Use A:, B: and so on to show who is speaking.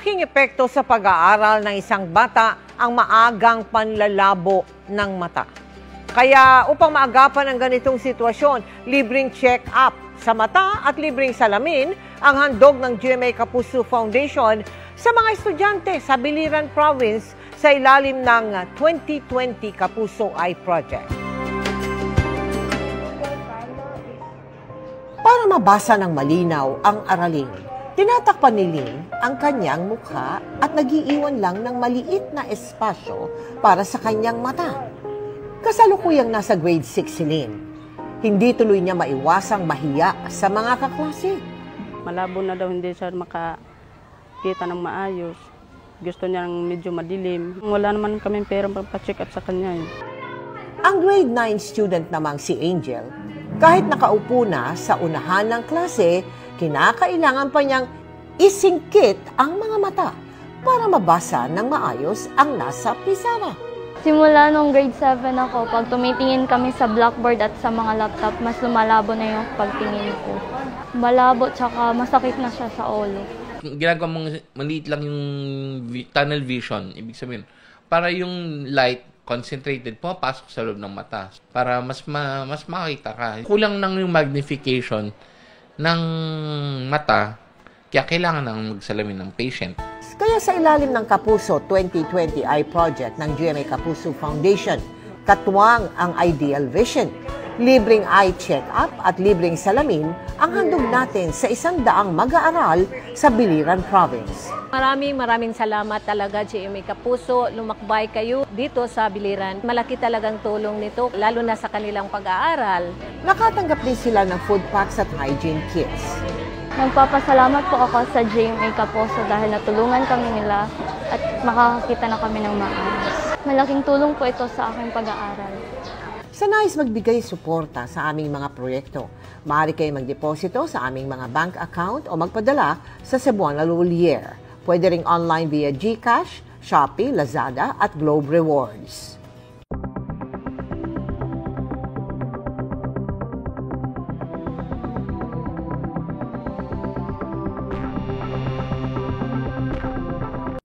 A: Malaking epekto sa pag-aaral ng isang bata ang maagang panlalabo ng mata. Kaya upang maagapan ang ganitong sitwasyon, libreng check-up sa mata at libreng salamin ang handog ng GMA Kapuso Foundation sa mga estudyante sa Biliran Province sa ilalim ng 2020 Kapuso Eye Project. Para mabasa ng malinaw ang aralin, tinatakpan ni Lynn ang kanyang mukha at nagiiwan lang ng maliit na espasyo para sa kanyang mata. Kasalukuyang nasa grade 6 si Lynn. Hindi tuloy niya maiwasang mahiya sa mga kaklase.
B: Malabo na daw, hindi siya makakita ng maayos. Gusto niya medyo madilim. Wala naman kami pera pa-check up sa kanya.
A: Ang grade 9 student namang si Angel, kahit nakaupo na sa unahan ng klase, kinakailangan pa niyang isingkit ang mga mata para mabasa ng maayos ang nasa pisara.
C: Simula nung grade 7 ako, pag tumitingin kami sa blackboard at sa mga laptop, mas lumalabo na yung pagtingin ko. Malabo tsaka masakit na siya sa ulo.
D: Ginagawa mong maliit lang yung tunnel vision, ibig sabihin, para yung light concentrated pumapasok sa loob ng mata para mas makita ka. Kulang nang yung magnification ng mata, kaya kailangan nang magsalamin ng patient.
A: Kaya sa ilalim ng Kapuso 2020 Eye Project ng GMA Kapuso Foundation, katuwang ang Ideal Vision. Libreng eye check-up at libreng salamin ang handog natin sa 100 mag-aaral sa Biliran Province.
E: Maraming salamat talaga, GMA Kapuso. Lumakbay kayo dito sa Biliran. Malaki talagang tulong nito, lalo na sa kanilang pag-aaral.
A: Nakatanggap din sila ng food packs at hygiene kits.
C: Nagpapasalamat po ako sa GMA Kapuso dahil natulungan kami nila at makakakita na kami ng maayos. Malaking tulong po ito sa aking pag-aaral.
A: Sa nais magbigay suporta sa aming mga proyekto, maaari kayo magdeposito sa aming mga bank account o magpadala sa Cebuana Lulier. Pwede ring online via GCash, Shopee, Lazada at Globe Rewards.